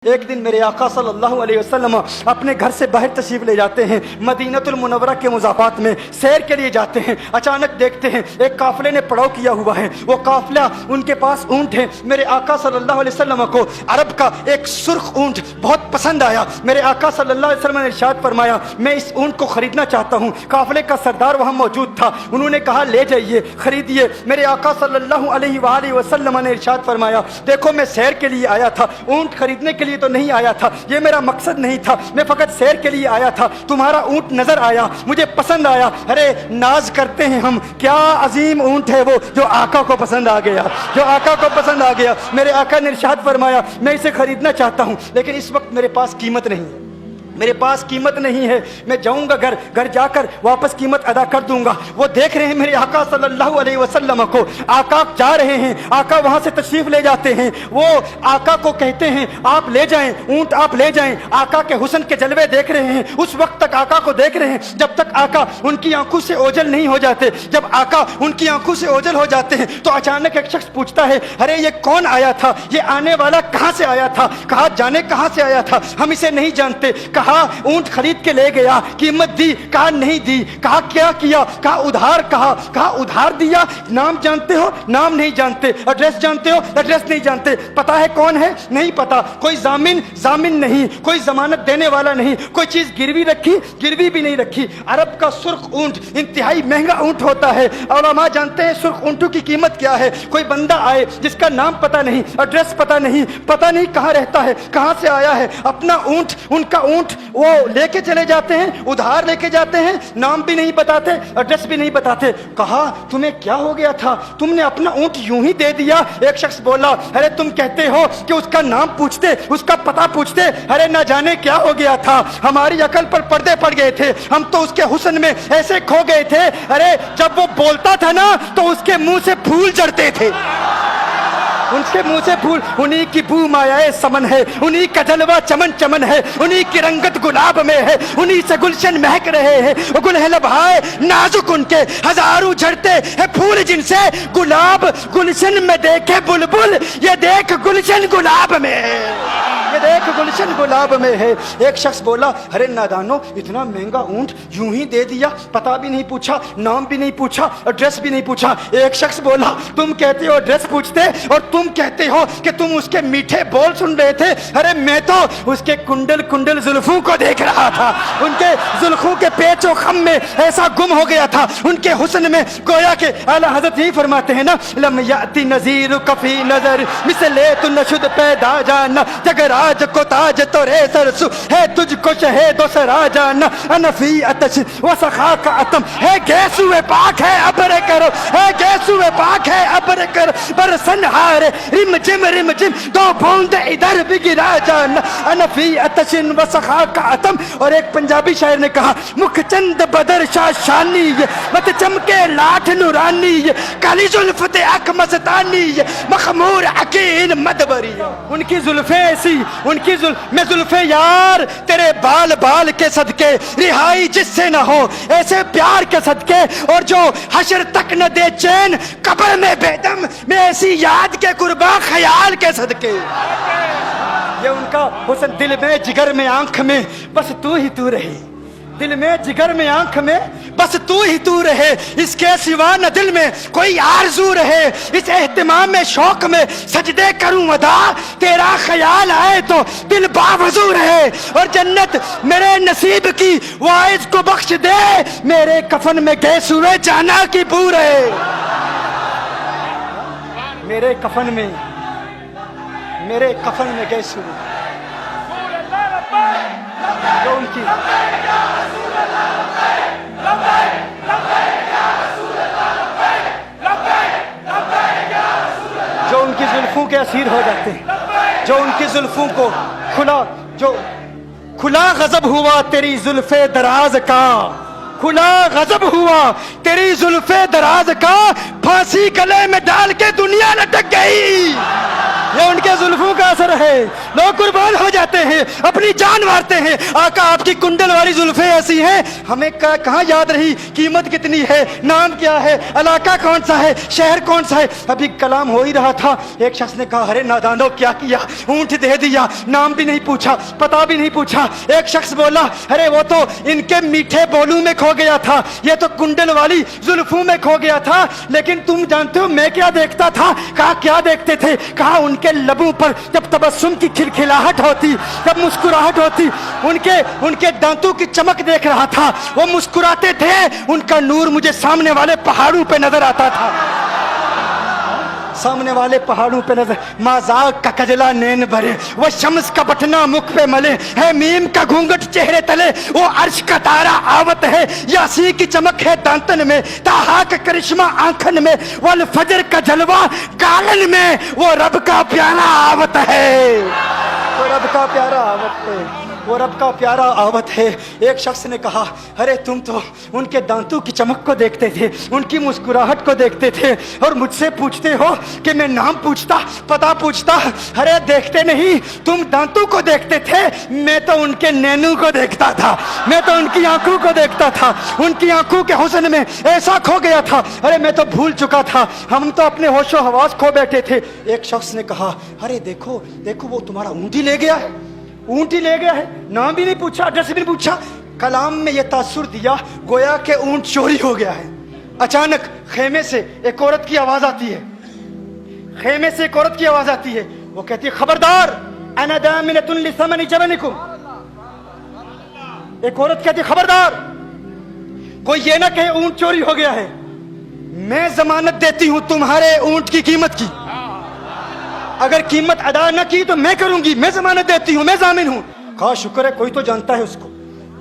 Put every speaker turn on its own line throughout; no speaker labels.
ایک دن میرے آقا صلی اللہ علیہ وسلم اپنے گھر سے باہر تشریف لے جاتے ہیں، مدینہ المنورہ کے مضافات میں سیر کے لیے جاتے ہیں۔ اچانک دیکھتے ہیں ایک قافلے نے پڑاؤ کیا ہوا ہے، وہ قافلہ ان کے پاس اونٹ ہے۔ میرے آقا صلی اللہ علیہ وسلم کو عرب کا ایک سرخ اونٹ بہت پسند آیا۔ میرے آقا صلی اللہ علیہ وسلم نے ارشاد فرمایا میں اس اونٹ کو خریدنا چاہتا ہوں۔ قافلے کا سردار وہاں موجود تھا، انہوں نے کہا لے جائیے، خریدیے۔ میرے آقا صلی اللہ علیہ وآلہ وسلم نے ارشاد فرمایا دیکھو میں سیر کے لیے آیا تھا، اونٹ خریدنے کے لیے تو نہیں آیا تھا، یہ میرا مقصد نہیں تھا، میں فقط سیر کے لیے آیا تھا۔ تمہارا اونٹ نظر آیا، مجھے پسند آیا۔ ارے ناز کرتے ہیں ہم، کیا عظیم اونٹ ہے وہ جو آقا کو پسند آ گیا، جو آقا کو پسند آ گیا۔ میرے آقا نے ارشاد فرمایا میں اسے خریدنا چاہتا ہوں لیکن اس وقت میرے پاس قیمت نہیں ہے، میرے پاس قیمت نہیں ہے، میں جاؤں گا گھر جا کر واپس قیمت ادا کر دوں گا۔ وہ دیکھ رہے ہیں میرے آقا صلی اللہ علیہ وسلم کو، آقا جا رہے ہیں، آقا وہاں سے تشریف لے جاتے ہیں۔ وہ آقا کو کہتے ہیں آپ لے جائیں اونٹ، آپ لے جائیں۔ آقا کے حسن کے جلوے دیکھ رہے ہیں، اس وقت تک آقا کو دیکھ رہے ہیں جب تک آقا ان کی آنکھوں سے اوجھل نہیں ہو جاتے۔ جب آقا ان کی آنکھوں سے اوجھل ہو جاتے ہیں تو اچانک ایک شخص پوچھتا ہے ارے یہ کون آیا تھا، یہ آنے والا کہاں سے آیا تھا؟ کہا جانے کہاں سے آیا تھا، ہم اسے نہیں جانتے۔ کہا اونٹ خرید کے لے گیا، قیمت دی، کہا نہیں دی۔ کہا کیا کیا، کہا ادھار، کہا ادھار دیا۔ نام جانتے ہو، نام نہیں جانتے۔ ایڈریس جانتے ہو، ایڈریس نہیں جانتے۔ پتا ہے کون ہے، نہیں پتا۔ کوئی ضامن نہیں، کوئی ضمانت دینے والا نہیں، کوئی چیز گروی رکھی، گروی بھی نہیں رکھی۔ عرب کا سرخ اونٹ انتہائی مہنگا اونٹ ہوتا ہے، علماء جانتے ہیں سرخ اونٹوں کی قیمت کیا ہے۔ کوئی بندہ آئے جس کا نام پتا نہیں، ایڈریس پتا نہیں کہاں رہتا ہے، کہاں سے آیا ہے، اپنا اونٹ، ان کا اونٹ وہ لے کے چلے جاتے ہیں، ادھار لے کے جاتے ہیں، نام بھی نہیں بتاتے، ایڈریس بھی نہیں بتاتے۔ کہا تمہیں کیا ہو گیا تھا، تم نے اپنا اونٹ یوں ہی دے دیا؟ ایک شخص بولا ارے تم کہتے ہو کہ اس کا نام پوچھتے، اس کا پتہ پوچھتے، ارے نہ جانے کیا ہو گیا تھا، ہماری عقل پر پردے پڑ گئے تھے، ہم تو اس کے حسن میں ایسے کھو گئے تھے۔ ارے جب وہ بولتا تھا نا تو اس کے منہ سے پھول جھڑتے تھے، ان کے منہ سے پھول۔ انہی کی بو مایائے سمن ہے، انہی کا جلوہ چمن چمن ہے، انہی کی رنگت گلاب میں ہے، انہی سے گلشن مہک رہے ہیں۔ وہ گل ہے لبہائے نازک ان کے، ہزاروں جھڑتے ہیں پھول جن سے گلاب گلشن میں دیکھے بلبل، یہ دیکھ گلشن گلاب میں ہے، یہ دیکھ گلشن گلاب میں ہے۔ ایک شخص بولا ارے نادانو اتنا مہنگا اونٹ یوں ہی دے دیا، پتہ بھی نہیں پوچھا، نام بھی نہیں پوچھا، ایڈریس بھی نہیں پوچھا۔ ایک شخص بولا تم کہتے ہو ایڈریس پوچھتے اور تم کہتے ہو کہ تم اس کے میٹھے بول سن رہے تھے، ارے میں تو اس کے کنڈل زلفوں کو دیکھ رہا تھا، ان کے زلفوں کے پیچ و خم میں ایسا گم ہو گیا تھا، ان کے حسن میں۔ گویا کہ اعلیٰ حضرت یہی فرماتے ہیں نا لم یاتی نذیر کفی نظر مثلے تو نشد پیدا جانا، جگراج کو تاج تو رے سرسو ہے تجھ کو شہید و سرا جانا، انفی اتش و سخا کا اتم ہے گیسو پاک ہے ابر کرو، ہے گیسو پاک ہے ابر کرو، برسن ہارے رم جم دو بوند ادھر بھی گرا جانا، انفی اتشن و سخا کا اتم۔ اور ایک پنجابی شاعر نے کہا مکھ چند بدر شاہ شانی، مت چمکے لاٹھ نورانی، کالی زلفت اک مستانی، مخمور عقین مدبری۔ ان کی زلفیں ایسی، ان کی میں زلفیں یار تیرے بال کے صدقے، رہائی جس سے نہ ہو ایسے پیار کے صدقے، اور جو حشر تک نہ دے چین قبر میں بے دم، میں ایسی یاد کے قرباں خیال کے صدقے۔ یہ ان کا حسن دل میں جگر میں آنکھ میں بس تو ہی تو رہے، دل میں جگر میں آنکھ میں بس تو ہی تو رہے، اس کے سوا نہ دل میں کوئی آرزو رہے، اس اہتمام میں شوق میں سجدے کروں ادا، تیرا خیال آئے تو دل باوضو رہے، اور جنت میرے نصیب کی واعظ کو بخش دے، میرے کفن میں گیسوئے جانا کی بو رہے، میرے کفن میں گیسو جو ان کی زلفوں کے اسیر ہو جاتے ہیں، جو ان کی زلفوں کو کھلا غضب ہوا تیری زلف دراز کا، کھلا غضب ہوا تیری زلف دراز کا، پھانسی گلے میں ڈال کے دنیا لٹک گئی۔ ये उनके जुल्फों का असर है। लोग कुर्बान हो जाते हैं, अपनी जान मारते हैं। आका आपकी कुंडल वाली जुल्फें ऐसी हैं, हमें कहाँ याद रही कीमत कितनी है, नाम क्या है, इलाका कौन सा है, शहर कौन सा है। अभी कलाम हो ही रहा था, एक शख्स ने कहा अरे नादानो क्या किया, ऊंट दे दिया, नाम भी नहीं पूछा, पता भी नहीं पूछा। एक शख्स बोला अरे वो तो इनके मीठे बोलू में खो गया था, ये तो कुंडल वाली जुल्फों में खो गया था। लेकिन तुम जानते हो मैं क्या देखता था? कहा क्या देखते थे? कहा उनके लबों पर जब तबस्सुम की खिलखिलाहट होती, जब मुस्कुराहट होती, उनके दांतों की चमक देख रहा था। वो मुस्कुराते थे, उनका नूर मुझे सामने वाले पहाड़ों पे नजर आता था, सामने वाले पहाड़ों पे नजर। माजाक का कजला नैन भरे, वो शम्स का बटना मुख पे मले, है मीम का घूंघट चेहरे तले, वो अर्श का तारा आवत है, यासी की चमक है दांतन में, ताहा का करिश्मा आंखन में, वल फजर का जलवा गालन में, वो रब का प्यारा आवत है, वो रब का प्यारा आवत है, वो रब का प्यारा आवत है। एक शख्स ने कहा अरे तुम तो उनके दांतों की चमक को देखते थे, उनकी मुस्कुराहट को देखते थे, और मुझसे पूछते हो कि मैं नाम पूछता, पता पूछता। अरे देखते नहीं, तुम दांतों को देखते थे, मैं तो उनके नैनों को देखता था, मैं तो उनकी आंखों को देखता था, उनकी आंखों के हुस्न में ऐसा खो गया था। अरे मैं तो भूल चुका था, हम तो अपने होशो हवास खो बैठे थे। एक शख्स ने कहा अरे देखो देखो वो तुम्हारा ऊँट ही ले गया है, ऊंट ही ले गया है, नाम भी नहीं पूछा, एड्रेस भी नहीं पूछा। कलाम में यह तासुर दिया गोया के ऊंट चोरी हो गया है। अचानक खेमे से एक औरत की आवाज आती है, खेमे से एक औरत की आवाज आती है, वो कहती है खबरदार अना दामिनतुन लिसमनि जबनिकुम। एक औरत कहती है खबरदार, कोई ये ना कहे ऊंट चोरी हो गया है, मैं जमानत देती हूं तुम्हारे ऊंट की कीमत की, अगर कीमत अदा न की तो मैं करूंगी, मैं जमानत देती हूं, मैं जामिन हूं। कहा शुक्र है कोई तो जानता है उसको,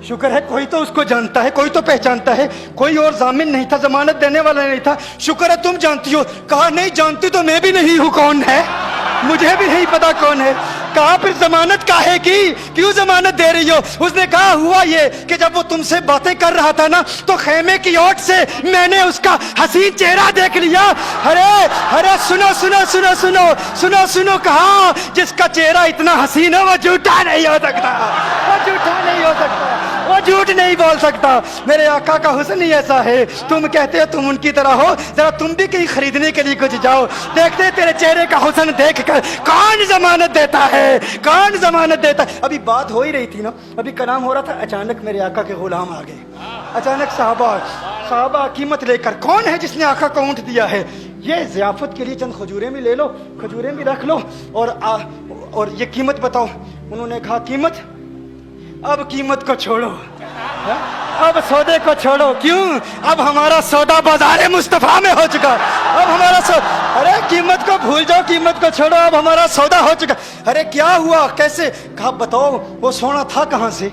शुक्र है कोई तो उसको जानता है, कोई तो पहचानता है, कोई और जामिन नहीं था, जमानत देने वाला नहीं था, शुक्र है तुम जानती हो। कहा नहीं जानती तो मैं भी नहीं हूं, कौन है मुझे भी नहीं पता कौन है। कहा फिर जमानत काहे की, क्यों जमानत दे रही हो? उसने कहा हुआ ये कि जब वो तुमसे बातें कर रहा था ना, तो खेमे की ओट से मैंने उसका हसीन चेहरा देख लिया। अरे अरे सुनो सुनो सुनो सुनो सुनो सुनो, कहा जिसका चेहरा इतना हसीन है वो झूठा नहीं हो सकता, वो झूठा नहीं हो सकता, वो झूठ नहीं बोल सकता। मेरे आका का हुस्न ही ऐसा है, तुम कहते हो तुम उनकी तरह हो, जरा तुम भी कहीं खरीदने के लिए कुछ जाओ, देखते तेरे चेहरे का हुस्न देखकर कौन जमानत देता है, कौन जमानत देता है। अभी बात हो ही रही थी ना, अभी कलाम हो रहा था, अचानक मेरे आका के गुलाम आ गए, अचानक साहबा कीमत लेकर। कौन है जिसने आका को ऊंट दिया है? ये ज़ियाफत के लिए चंद खजूरें भी ले लो, खजूरें भी रख लो, और ये कीमत बताओ। उन्होंने कहा कीमत, अब कीमत को छोड़ो, अब सौदे को छोड़ो। क्यों? अब हमारा सौदा बाजार मुस्तफा में हो चुका, अब हमारा अरे कीमत को भूल जाओ, कीमत को छोड़ो, अब हमारा सौदा हो चुका। अरे क्या हुआ, कैसे? कहा बताओ वो सोना था कहाँ से,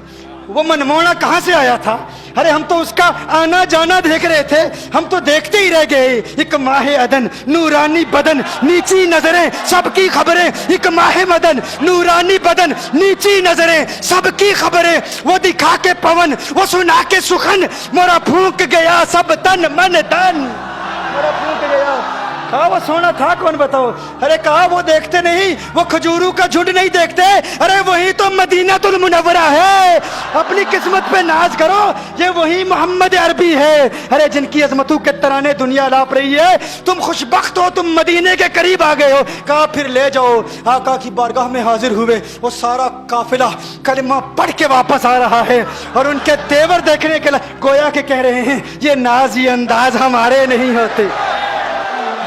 वो मनमोहना कहाँ से आया था? अरे हम तो उसका आना जाना देख रहे थे, हम तो देखते ही रह गए। एक माहे अदन नूरानी बदन नीची नजरें सबकी खबरें, एक माहे मदन नूरानी बदन नीची नजरें सबकी खबरें, वो दिखा के पवन वो सुना के सुखन, मोरा फूंक गया सब तन मन तन, मोरा फूंक गया। कहा वो सोना था कौन बताओ? अरे कहा वो देखते नहीं, वो खजूरों का झुंड नहीं देखते, अरे वही तो मदीनातुल मुनव्वरा है। अपनी किस्मत पे नाज करो, ये वही मोहम्मद अरबी है। अरे जिनकी अजमतों के तराने दुनिया लाप रही है, तुम खुशबख्त हो, तुम मदीने के करीब आ गए हो। कहा फिर ले जाओ। आका की बारगाह में हाजिर हुए, वो सारा काफिला कलिमा पढ़ के वापस आ रहा है, और उनके तेवर देखने के लिए गोया के कह रहे हैं ये नाज ये अंदाज हमारे नहीं होते,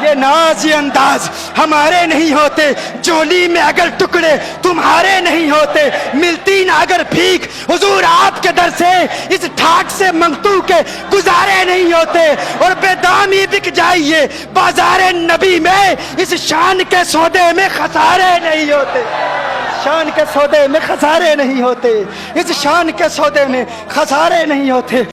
ये नाज ये अंदाज हमारे नहीं होते, जोली में अगर टुकड़े तुम्हारे नहीं होते, मिलती ना अगर भीख हुजूर आपके दर से, इस ठाट से मंगतू के गुजारे नहीं होते, और बेदामी बिक जाइए बाजारे नबी में, इस शान के सौदे में खसारे नहीं होते, शान के सौदे में खसारे नहीं होते, इस शान के सौदे में खसारे नहीं होते।